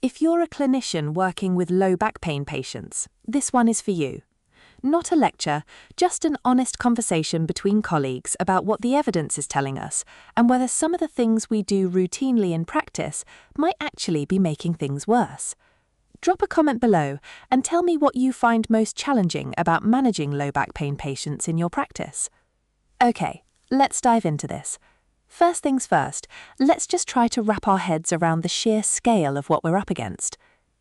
If you're a clinician working with low back pain patients, this one is for you. Not a lecture, just an honest conversation between colleagues about what the evidence is telling us and whether some of the things we do routinely in practice might actually be making things worse. Drop a comment below and tell me what you find most challenging about managing low back pain patients in your practice. Okay, let's dive into this. First things first, let's just try to wrap our heads around the sheer scale of what we're up against.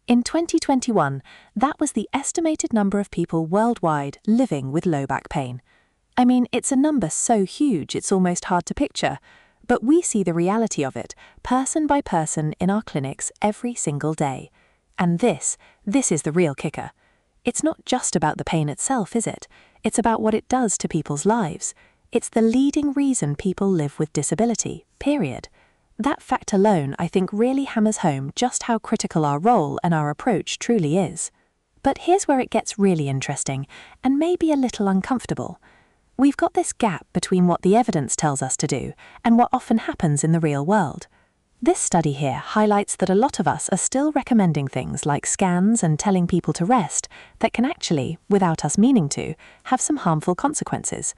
In 2021, that was the estimated number of people worldwide living with low back pain. I mean, it's a number so huge it's almost hard to picture, but we see the reality of it, person by person in our clinics every single day. And this is the real kicker. It's not just about the pain itself, is it? It's about what it does to people's lives. It's the leading reason people live with disability, period. That fact alone, I think, really hammers home just how critical our role and our approach truly is. But here's where it gets really interesting, and maybe a little uncomfortable. We've got this gap between what the evidence tells us to do and what often happens in the real world. This study here highlights that a lot of us are still recommending things like scans and telling people to rest that can actually, without us meaning to, have some harmful consequences.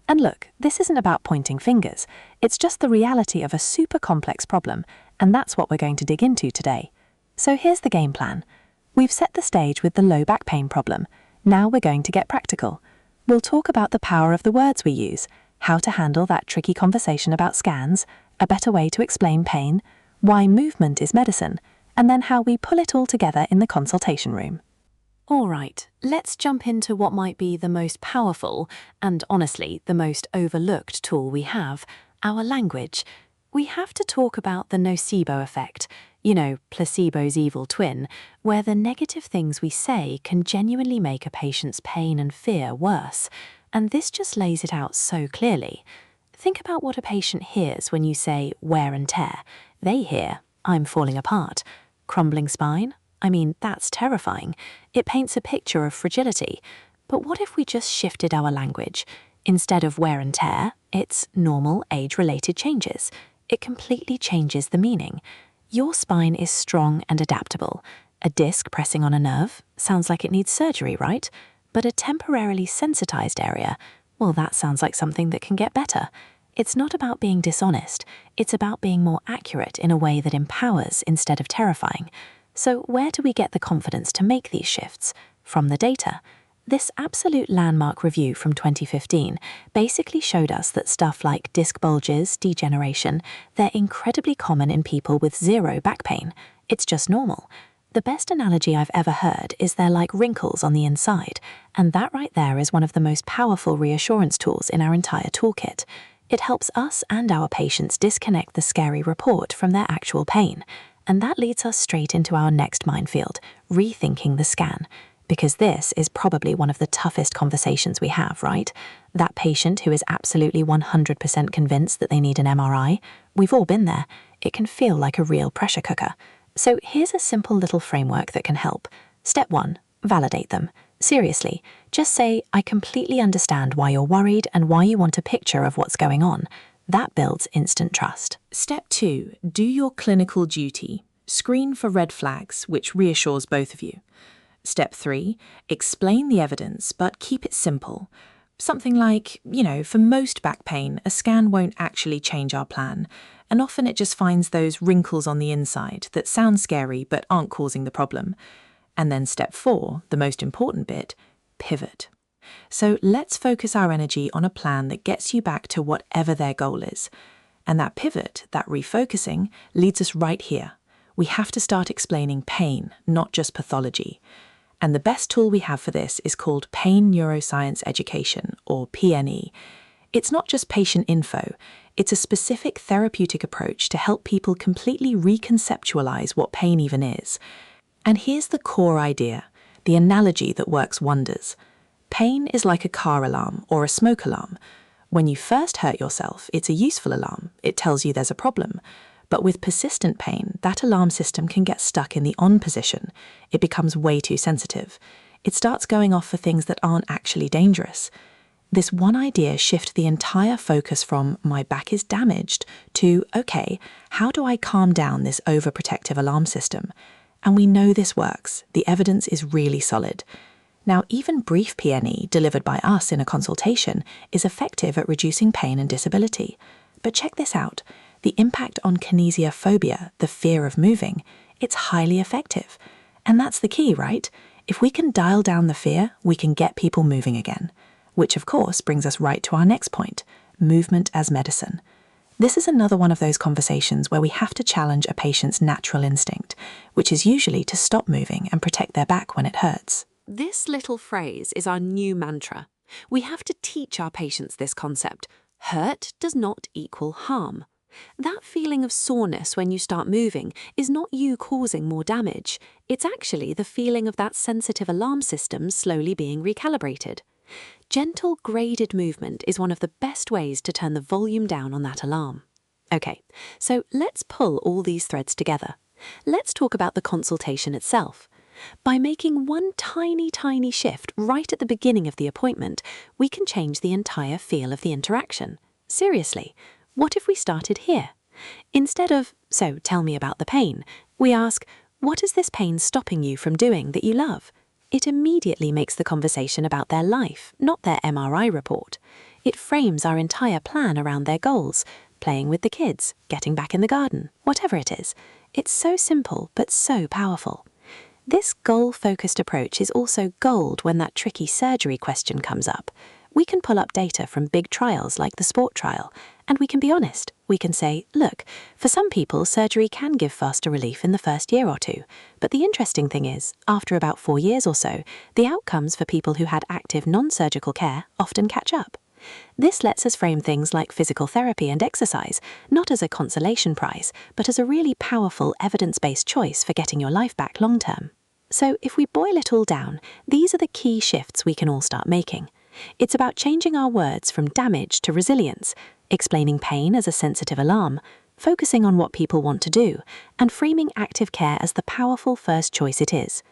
And look, this isn't about pointing fingers, it's just the reality of a super complex problem, and that's what we're going to dig into today. So here's the game plan. We've set the stage with the low back pain problem. Now we're going to get practical. We'll talk about the power of the words we use, how to handle that tricky conversation about scans, a better way to explain pain, why movement is medicine, and then how we pull it all together in the consultation room. All right, let's jump into what might be the most powerful and, honestly, the most overlooked tool we have, our language. We have to talk about the nocebo effect, placebo's evil twin, where the negative things we say can genuinely make a patient's pain and fear worse. And this just lays it out so clearly. Think about what a patient hears when you say wear and tear. They hear, I'm falling apart. Crumbling spine? I mean, that's terrifying. It paints a picture of fragility. But what if we just shifted our language? Instead of wear and tear, it's normal age-related changes. It completely changes the meaning. Your spine is strong and adaptable. A disc pressing on a nerve sounds like it needs surgery, right? But a temporarily sensitized area, well, that sounds like something that can get better. It's not about being dishonest. It's about being more accurate in a way that empowers instead of terrifying. So where do we get the confidence to make these shifts? From the data. This absolute landmark review from 2015 basically showed us that stuff like disc bulges, degeneration, they're incredibly common in people with zero back pain. It's just normal. The best analogy I've ever heard is they're like wrinkles on the inside, and that right there is one of the most powerful reassurance tools in our entire toolkit. It helps us and our patients disconnect the scary report from their actual pain. And that leads us straight into our next minefield, rethinking the scan. Because this is probably one of the toughest conversations we have, right? That patient who is absolutely 100% convinced that they need an MRI. We've all been there. It can feel like a real pressure cooker. So here's a simple little framework that can help. Step 1, validate them. Seriously, just say, I completely understand why you're worried and why you want a picture of what's going on. That builds instant trust. Step 2, do your clinical duty. Screen for red flags, which reassures both of you. Step 3, explain the evidence, but keep it simple. Something like, for most back pain, a scan won't actually change our plan, and often it just finds those wrinkles on the inside that sound scary but aren't causing the problem. And then step 4, the most important bit, pivot. So let's focus our energy on a plan that gets you back to whatever their goal is. And that pivot, that refocusing, leads us right here. We have to start explaining pain, not just pathology. And the best tool we have for this is called Pain Neuroscience Education, or PNE. It's not just patient info, it's a specific therapeutic approach to help people completely reconceptualize what pain even is. And here's the core idea, the analogy that works wonders. Pain is like a car alarm or a smoke alarm. When you first hurt yourself, it's a useful alarm. It tells you there's a problem. But with persistent pain, that alarm system can get stuck in the on position. It becomes way too sensitive. It starts going off for things that aren't actually dangerous. This one idea shifts the entire focus from my back is damaged to, okay, how do I calm down this overprotective alarm system? And we know this works. The evidence is really solid. Now, even brief PNE delivered by us in a consultation is effective at reducing pain and disability. But check this out. The impact on kinesiophobia, the fear of moving, it's highly effective. And that's the key, right? If we can dial down the fear, we can get people moving again. Which, of course, brings us right to our next point, movement as medicine. This is another one of those conversations where we have to challenge a patient's natural instinct, which is usually to stop moving and protect their back when it hurts. This little phrase is our new mantra. We have to teach our patients this concept. Hurt does not equal harm. That feeling of soreness when you start moving is not you causing more damage. It's actually the feeling of that sensitive alarm system slowly being recalibrated. Gentle, graded movement is one of the best ways to turn the volume down on that alarm. Okay, so let's pull all these threads together. Let's talk about the consultation itself. By making one tiny shift right at the beginning of the appointment, we can change the entire feel of the interaction. Seriously, what if we started here? Instead of, "So tell me about the pain," we ask, "What is this pain stopping you from doing that you love?" It immediately makes the conversation about their life, not their MRI report. It frames our entire plan around their goals, playing with the kids, getting back in the garden, whatever it is. It's so simple, but so powerful. This goal-focused approach is also gold when that tricky surgery question comes up. We can pull up data from big trials like the SPORT trial, and we can be honest. We can say, look, for some people, surgery can give faster relief in the first year or two. But the interesting thing is, after about 4 years or so, the outcomes for people who had active non-surgical care often catch up. This lets us frame things like physical therapy and exercise, not as a consolation prize, but as a really powerful evidence-based choice for getting your life back long-term. So if we boil it all down, these are the key shifts we can all start making. It's about changing our words from damage to resilience, explaining pain as a sensitive alarm, focusing on what people want to do, and framing active care as the powerful first choice it is.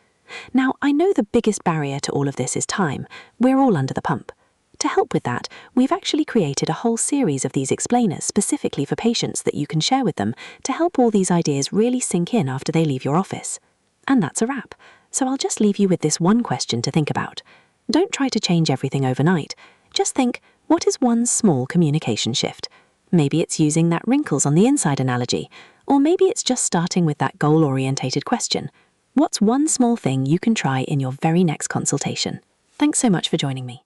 Now, I know the biggest barrier to all of this is time. We're all under the pump. To help with that, we've actually created a whole series of these explainers specifically for patients that you can share with them to help all these ideas really sink in after they leave your office. And that's a wrap. So I'll just leave you with this one question to think about. Don't try to change everything overnight. Just think, what is one small communication shift? Maybe it's using that wrinkles on the inside analogy, or maybe it's just starting with that goal-orientated question. What's one small thing you can try in your very next consultation? Thanks so much for joining me.